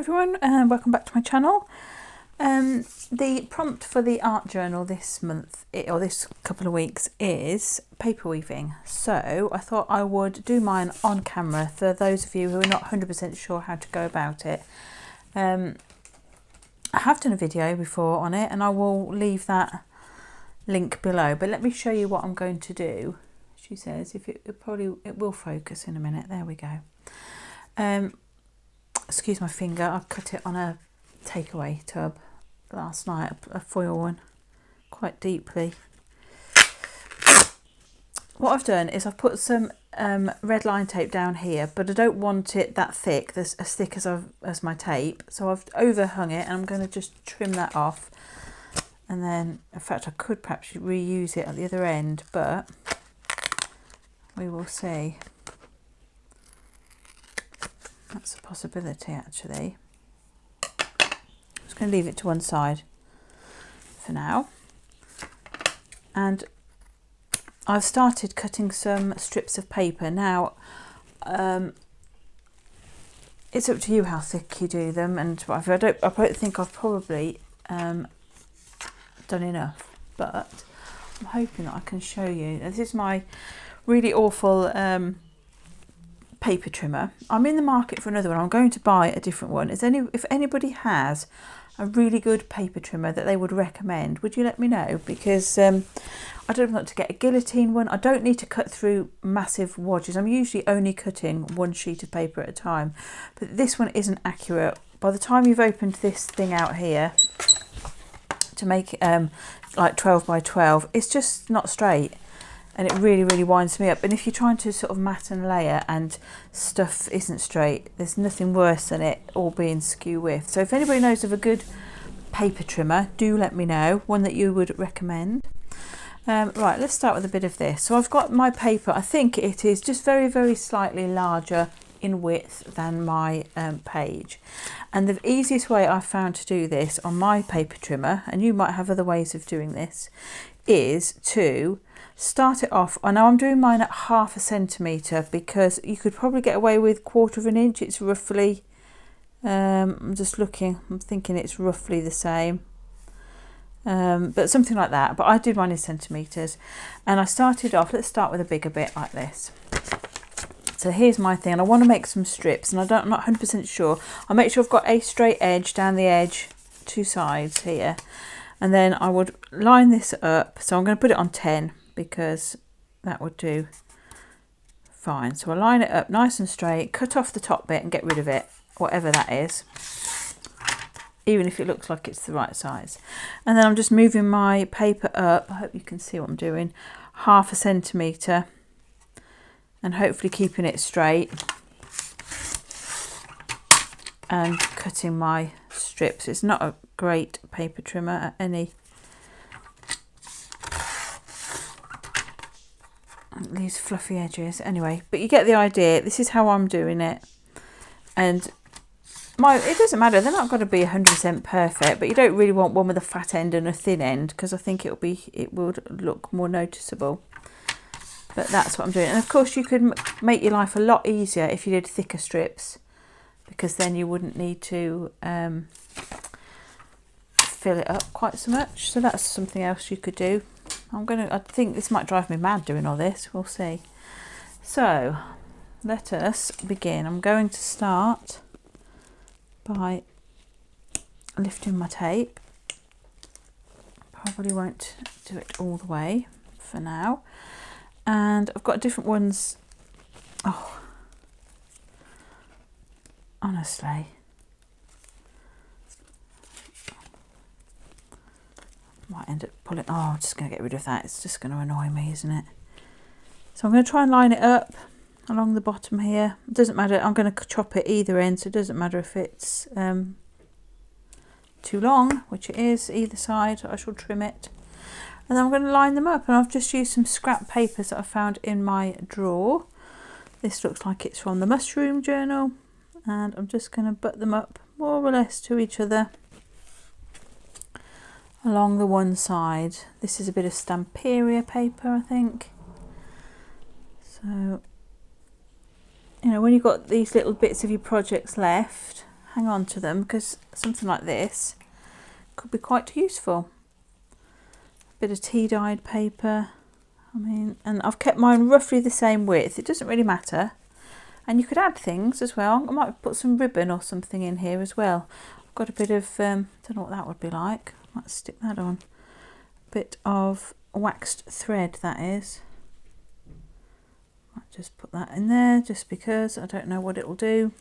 everyone, and welcome back to my channel. The prompt for the art journal this month, or this couple of weeks, is paper weaving. So I thought I would do mine on camera for those of you who are not 100% sure how to go about it. I have done a video before on it and I will leave that link below, but let me show you what I'm going to do. She says if it will focus in a minute. There we go. Excuse my finger, I cut it on a takeaway tub last night, a foil one, quite deeply. What I've done is I've put some red line tape down here, but I don't want it that thick, as thick as my tape, so I've overhung it and I'm going to just trim that off. And then, in fact, I could perhaps reuse it at the other end, but we will see. That's a possibility, actually. I'm just going to leave it to one side for now. And I've started cutting some strips of paper. Now, it's up to you how thick you do them, and I don't think I've probably done enough, but I'm hoping that I can show you. This is my really awful paper trimmer. I'm in the market for another one. I'm going to buy a different one. If anybody has a really good paper trimmer that they would recommend, would you let me know? Because I don't want to get a guillotine one. I don't need to cut through massive wadges. I'm usually only cutting one sheet of paper at a time, but this one isn't accurate. By the time you've opened this thing out here to make like 12 by 12, it's just not straight. And it really winds me up. And if you're trying to sort of mat and layer and stuff isn't straight, there's nothing worse than it all being skew width. So if anybody knows of a good paper trimmer, do let me know, one that you would recommend. Right, let's start with a bit of this. So I've got my paper, I think it is just very slightly larger in width than my page. And the easiest way I've found to do this on my paper trimmer, and you might have other ways of doing this, is to start it off. I know I'm doing mine at 1/2 centimetre because you could probably get away with 1/4 of an inch. It's roughly, I'm just looking, I'm thinking it's roughly the same, but something like that. But I did mine in centimetres, and I started off, let's start with a bigger bit like this. So here's my thing, and I want to make some strips, and I'm not 100% sure. I'll make sure I've got a straight edge down the edge, two sides here, and then I would line this up. So I'm going to put it on 10 because that would do fine. So I line it up nice and straight, cut off the top bit and get rid of it, whatever that is, even if it looks like it's the right size. And then I'm just moving my paper up, I hope you can see what I'm doing, 1/2 centimetre, and hopefully keeping it straight and cutting my strips. It's not a great paper trimmer at any, these fluffy edges anyway, but you get the idea. This is how I'm doing it, and it doesn't matter, they're not going to be 100% perfect, but you don't really want one with a fat end and a thin end, because I think it would look more noticeable. But that's what I'm doing. And of course you could make your life a lot easier if you did thicker strips, because then you wouldn't need to fill it up quite so much. So that's something else you could do. I think this might drive me mad doing all this, we'll see. So let us begin. I'm going to start by lifting my tape. Probably won't do it all the way for now. And I've got different ones. Oh, honestly, might end up pulling. Oh, I'm just going to get rid of that. It's just going to annoy me, isn't it? So I'm going to try and line it up along the bottom here. It doesn't matter. I'm going to chop it either end, so it doesn't matter if it's too long, which it is either side. I shall trim it. And then I'm going to line them up, and I've just used some scrap papers that I found in my drawer. This looks like it's from the mushroom journal, and I'm just going to butt them up more or less to each other along the one side. This is a bit of Stamperia paper, I think. So, you know, when you've got these little bits of your projects left, hang on to them because something like this could be quite useful. A bit of tea dyed paper. I mean, and I've kept mine roughly the same width. It doesn't really matter. And you could add things as well. I might put some ribbon or something in here as well. I've got a bit of, don't know what that would be like. I might stick that on. A bit of waxed thread, that is. Might just put that in there just because I don't know what it will do.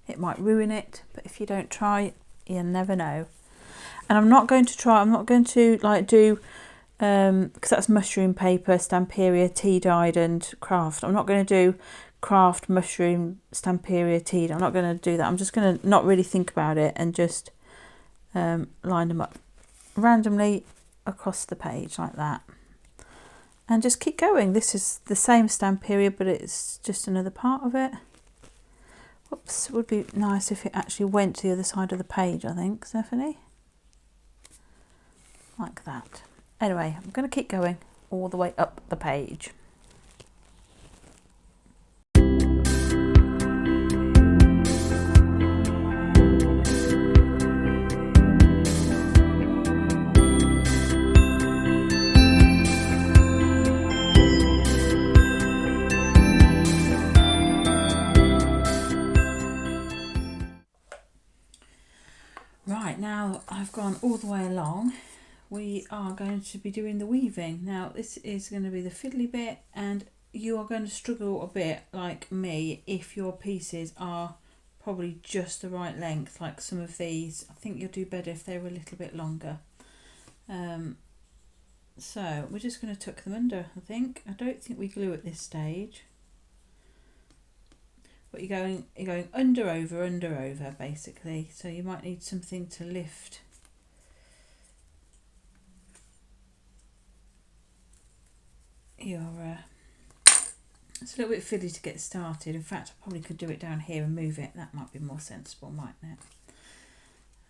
It might ruin it, but if you don't try, you'll never know. And I'm not going to like do, because that's mushroom paper, Stamperia, tea dyed and craft. I'm not going to do craft, mushroom, Stamperia, tea. I'm not going to do that. I'm just going to not really think about it and just line them up randomly across the page like that. And just keep going. This is the same Stamperia, but it's just another part of it. Whoops, it would be nice if it actually went to the other side of the page, I think, Stephanie. Like that. Anyway, I'm going to keep going all the way up the page. Right, now I've gone all the way along, we are going to be doing the weaving. Now this is going to be the fiddly bit, and you are going to struggle a bit like me if your pieces are probably just the right length, like some of these. I think you'll do better if they were a little bit longer. So we're just going to tuck them under, I think. I don't think we glue at this stage. But you're going under, over, basically. So you might need something to lift your. It's a little bit fiddly to get started. In fact, I probably could do it down here and move it. That might be more sensible, mightn't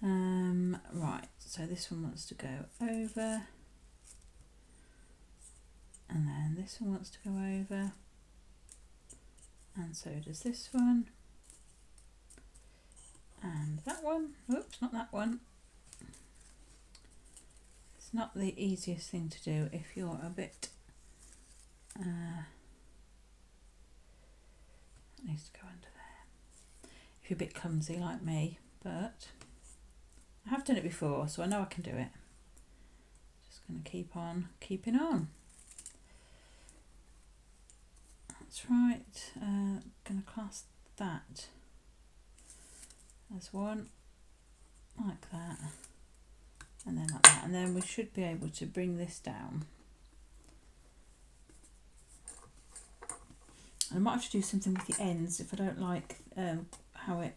it? Right. So this one wants to go over, and then this one wants to go over. And so does this one, and that one. Oops, not that one. It's not the easiest thing to do if you're a bit, it needs to go under there, if you're a bit clumsy like me, but I have done it before, so I know I can do it. Just going to keep on keeping on. That's right. Going to clasp that as one, like that, and then like that, and then we should be able to bring this down. I might have to do something with the ends if I don't like how it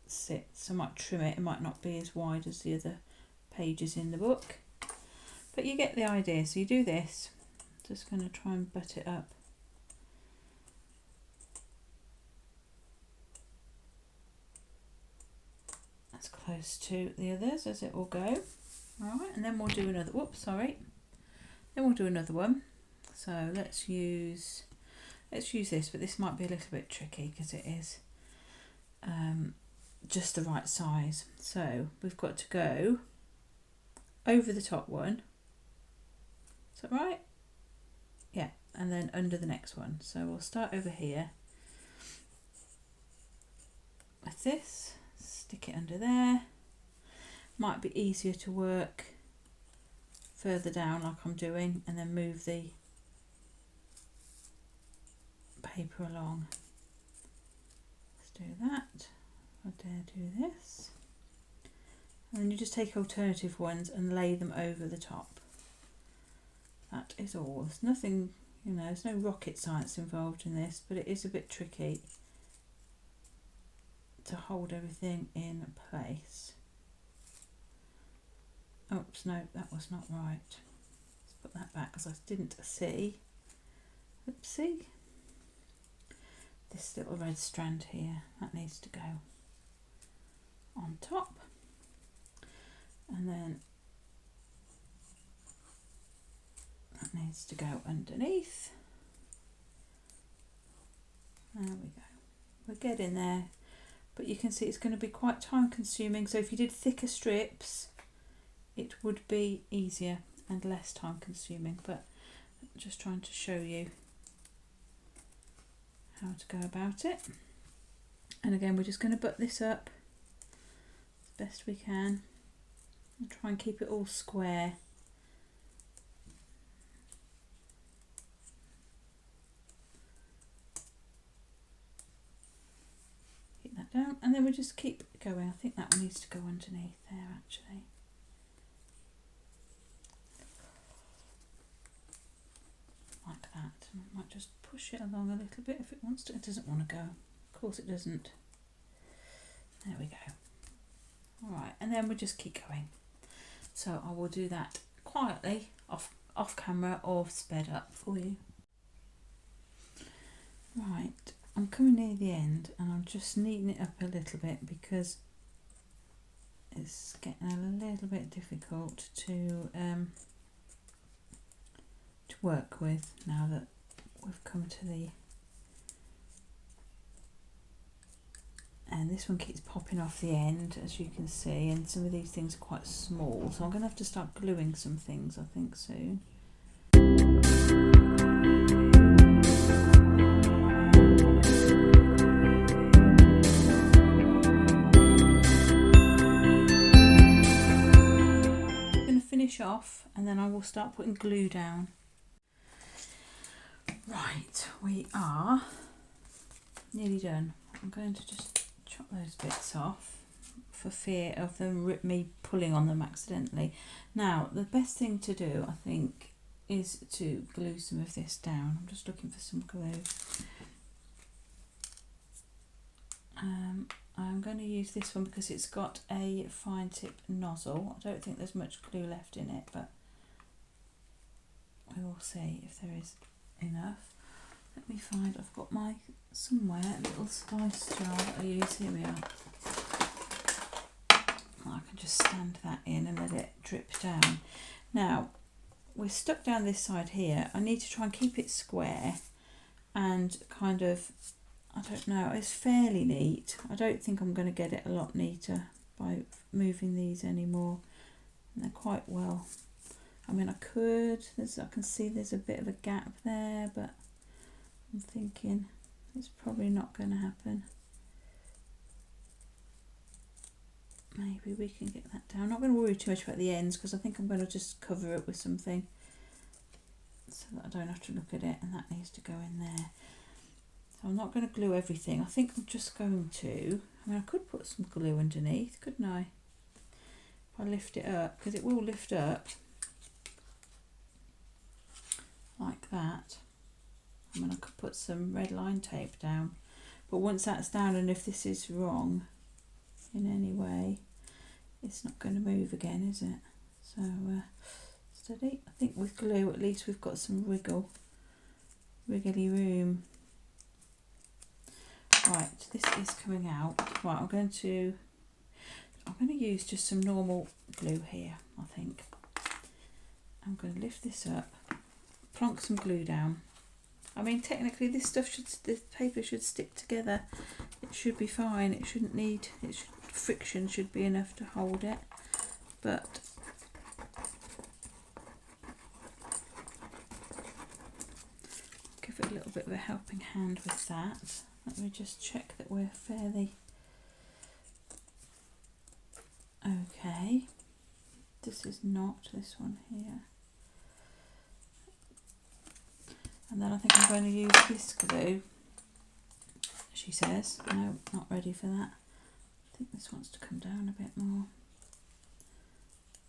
sits. I might trim it. It might not be as wide as the other pages in the book, but you get the idea. So you do this. Just going to try and butt it up. As close to the others as it will go. Alright, and then we'll do another, then we'll do another one. So let's use this, but this might be a little bit tricky because it is just the right size. So we've got to go over the top one. Is that right? Yeah, and then under the next one. So we'll start over here with this. Stick it under there. Might be easier to work further down like I'm doing, and then move the paper along. Let's do that. I dare do this. And then you just take alternative ones and lay them over the top. That is all. There's nothing, there's no rocket science involved in this, but it is a bit tricky to hold everything in place. Oops, no, that was not right. Let's put that back because I didn't see. Oopsie. This little red strand here, that needs to go on top. And then that needs to go underneath. There we go. We're getting there. but you can see it's going to be quite time consuming. So if you did thicker strips, it would be easier and less time consuming, but I'm just trying to show you how to go about it. And again, we're just going to butt this up as best we can and try and keep it all square. Keep that down, and then we just keep going. I think that one needs to go underneath there actually. Like that. And I might just push it along a little bit if it wants to. It doesn't want to go. Of course it doesn't. There we go. Alright, and then we'll just keep going. So I will do that quietly off camera or sped up for you. Right, I'm coming near the end and I'm just neatening it up a little bit because it's getting a little bit difficult to work with now that we've come to the and this one keeps popping off the end, as you can see, and some of these things are quite small, so I'm going to have to start gluing some things I think soon. I'm going to finish off and then I will start putting glue down. Right, we are nearly done. I'm going to just chop those bits off for fear of them me pulling on them accidentally. Now, the best thing to do, I think, is to glue some of this down. I'm just looking for some glue. I'm going to use this one because it's got a fine tip nozzle. I don't think there's much glue left in it, but we will see if there is enough. Let me find, I've got my somewhere a little spice jar that I use. Here we are. I can just stand that in and let it drip down. Now we're stuck down this side here. I need to try and keep it square and kind of, I don't know, it's fairly neat. I don't think I'm going to get it a lot neater by moving these anymore. And they're quite well, I mean I could, I can see there's a bit of a gap there, but I'm thinking it's probably not going to happen. Maybe we can get that down. I'm not going to worry too much about the ends because I think I'm going to just cover it with something so that I don't have to look at it, and that needs to go in there. So I'm not going to glue everything. I think I'm just going to, I mean I could put some glue underneath, couldn't I? If I lift it up, because it will lift up like that. I mean I could put some red line tape down, but once that's down, and if this is wrong in any way, it's not going to move again, is it? So steady. I think with glue at least we've got some wiggly room. Right, this is coming out. Right, I'm going to use just some normal glue here, I think. I'm going to lift this up, plonk some glue down. I mean technically this paper should stick together. It should be fine. It shouldn't need, friction should be enough to hold it, but give it a little bit of a helping hand with that. Let me just check that we're fairly okay. This is not this one here. And then I think I'm going to use this glue, she says. No, not ready for that. I think this wants to come down a bit more.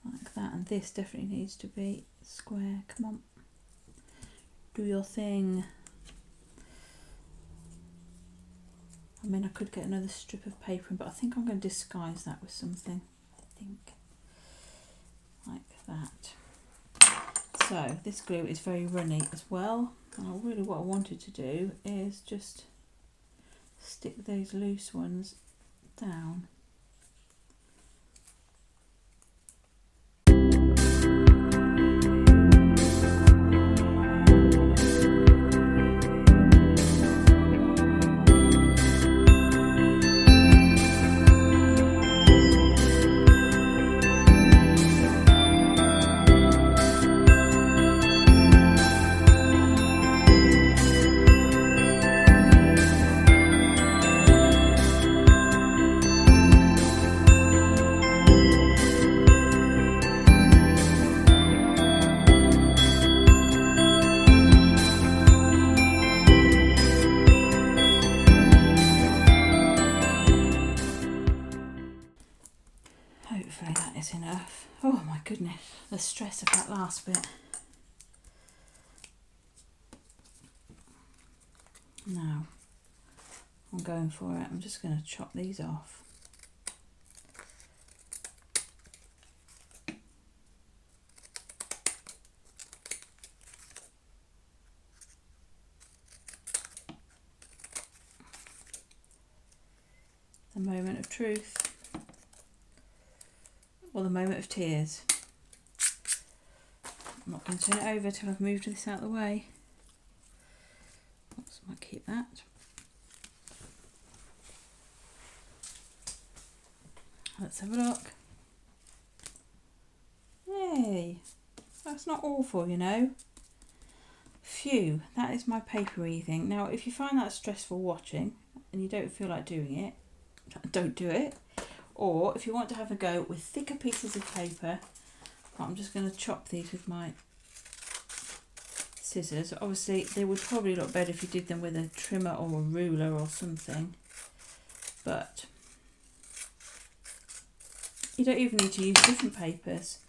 Like that. And this definitely needs to be square. Come on. Do your thing. I mean, I could get another strip of paper, but I think I'm going to disguise that with something. I think. Like that. So, this glue is very runny as well. And really what I wanted to do is just stick those loose ones down. stress of that last bit. Now, I'm going for it. I'm just going to chop these off. The moment of truth, or the moment of tears. I'm not going to turn it over till I've moved this out of the way. Oops, I might keep that. Let's have a look. Yay! That's not awful, you know. Phew, that is my paper weaving. Now, if you find that stressful watching and you don't feel like doing it, don't do it. Or if you want to have a go with thicker pieces of paper, I'm just going to chop these with my scissors. Obviously they would probably look better if you did them with a trimmer or a ruler or something, but you don't even need to use different papers.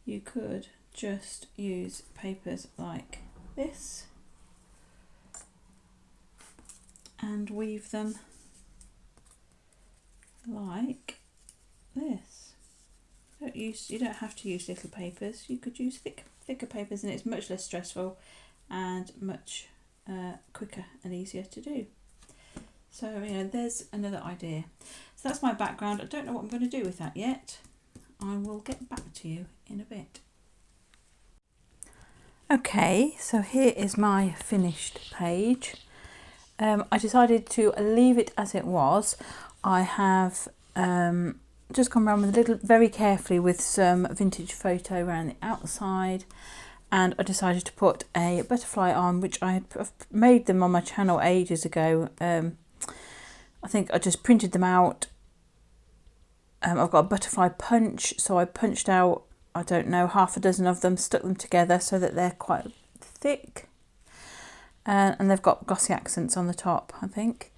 You could just use papers like this and weave them like this. You don't have to use little papers. You could use thicker papers, and it's much less stressful and much quicker and easier to do. So, you know, there's another idea. So that's my background. I don't know what I'm going to do with that yet. I will get back to you in a bit. Okay, so here is my finished page. I decided to leave it as it was. I have just gone around with very carefully with some vintage photo around the outside, and I decided to put a butterfly on, which I've made them on my channel ages ago. I think I just printed them out. I've got a butterfly punch, so I punched out, I don't know, half a dozen of them, stuck them together so that they're quite thick, and they've got glossy accents on the top, I think.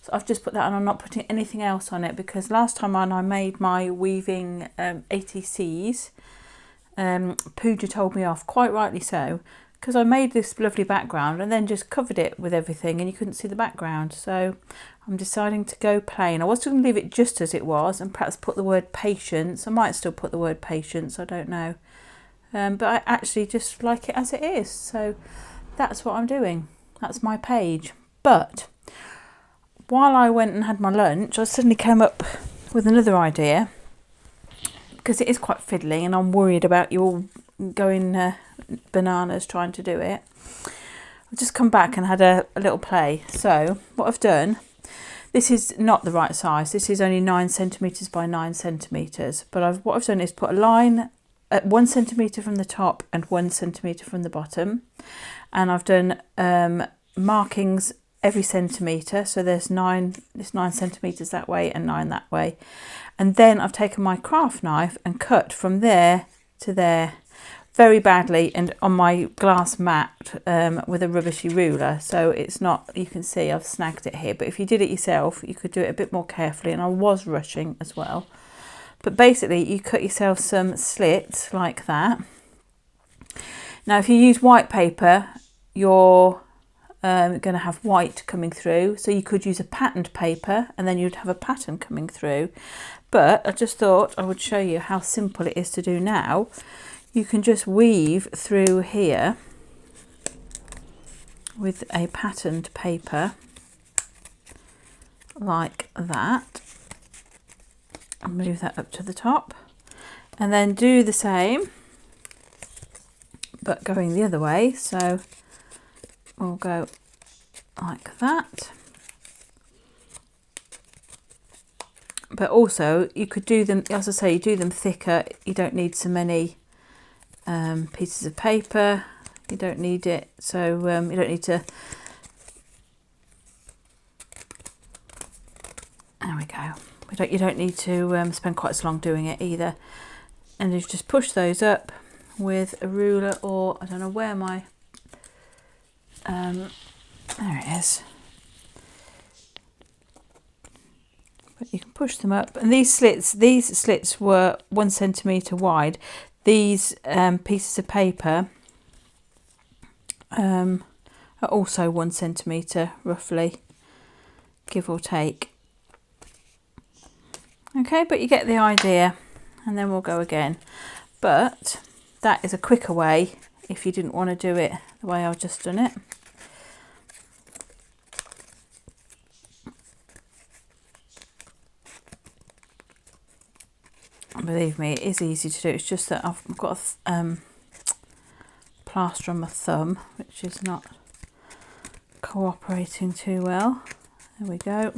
So I've just put that on. I'm not putting anything else on it because last time on I made my weaving ATCs, Pooja told me off, quite rightly so, because I made this lovely background and then just covered it with everything and you couldn't see the background. So I'm deciding to go plain. I was going to leave it just as it was and perhaps put the word patience. I might still put the word patience, I don't know. But I actually just like it as it is. So that's what I'm doing. That's my page. But while I went and had my lunch, I suddenly came up with another idea, because it is quite fiddly and I'm worried about you all going bananas trying to do it. I've just come back and had a little play. So what I've done, this is not the right size. This is only 9 centimetres by 9 centimetres. But what I've done is put a line at 1 centimetre from the top and 1 centimetre from the bottom. And I've done markings every centimetre, so there's 9 centimetres that way and 9 that way, and then I've taken my craft knife and cut from there to there very badly and on my glass mat with a rubbishy ruler, so it's not, you can see I've snagged it here, but if you did it yourself you could do it a bit more carefully, and I was rushing as well. But basically you cut yourself some slits like that. Now if you use white paper, you're going to have white coming through, so you could use a patterned paper and then you'd have a pattern coming through. But I just thought I would show you how simple it is to do now. You can just weave through here with a patterned paper like that, and move that up to the top, and then do the same but going the other way. So we'll go like that. But also you could do them, as I say, you do them thicker. You don't need so many pieces of paper. You don't need it, so you don't need to. There we go. You don't need to spend quite so long doing it either. And you just push those up with a ruler, or I don't know where my there it is. But you can push them up, and these slits were 1 centimetre wide. these pieces of paper are also 1 centimetre roughly, give or take. Okay, but you get the idea, and then we'll go again. But that is a quicker way if you didn't want to do it the way I've just done it. Believe me, it is easy to do. It's just that I've got a plaster on my thumb, which is not cooperating too well. There we go.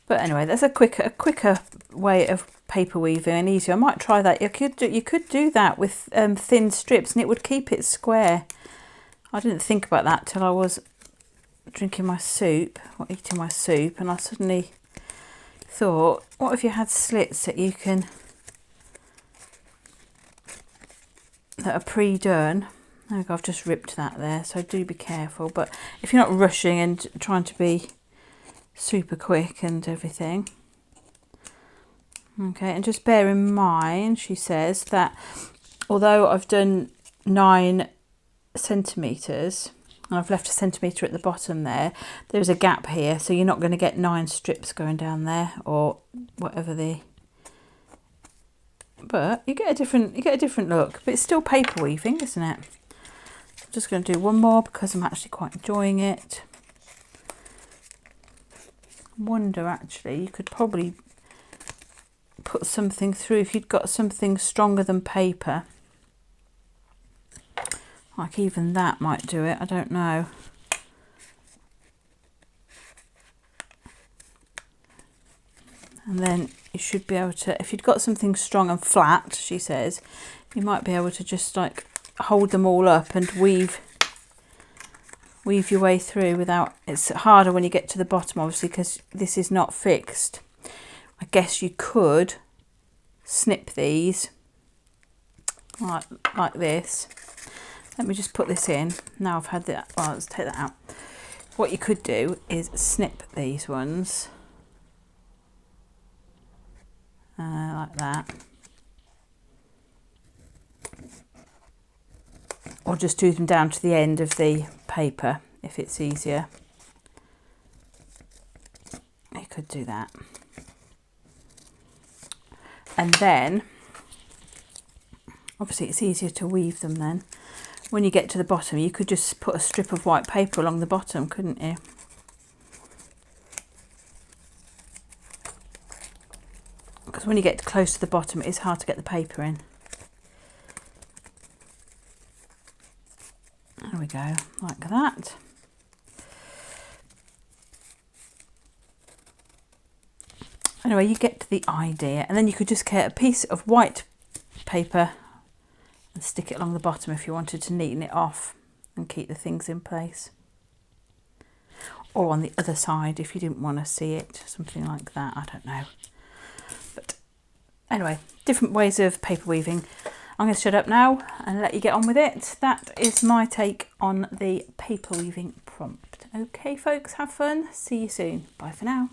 But anyway, that's a quicker way of paper weaving and easier. I might try that. You could do that with thin strips, and it would keep it square. I didn't think about that till I was drinking my soup or eating my soup, and I suddenly thought, what if you had slits that you can, that are pre-done? Like, I've just ripped that there, so do be careful. But if you're not rushing and trying to be super quick and everything, okay, and just bear in mind, she says, that although I've done 9 centimetres and I've left a centimetre at the bottom there's a gap here, so you're not going to get 9 strips going down there or whatever but you get a different look, but it's still paper weaving, isn't it? I'm just going to do one more because I'm actually quite enjoying it. I wonder, actually, you could probably put something through if you'd got something stronger than paper. Like even that might do it, I don't know. And then you should be able to, if you'd got something strong and flat, she says, you might be able to just like hold them all up and weave your way through without, it's harder when you get to the bottom obviously because this is not fixed. I guess you could snip these like this. Let me just put this in. Now I've had that, well, let's take that out. What you could do is snip these ones like that, or just do them down to the end of the paper if it's easier. You could do that, and then obviously it's easier to weave them then. When you get to the bottom, you could just put a strip of white paper along the bottom, couldn't you? Because when you get close to the bottom, it is hard to get the paper in. There we go, like that. Anyway, you get to the idea, and then you could just get a piece of white paper and stick it along the bottom if you wanted to neaten it off and keep the things in place. Or on the other side if you didn't want to see it, something like that, I don't know. But anyway, different ways of paper weaving. I'm going to shut up now and let you get on with it. That is my take on the paper weaving prompt. Okay folks, have fun. See you soon. Bye for now.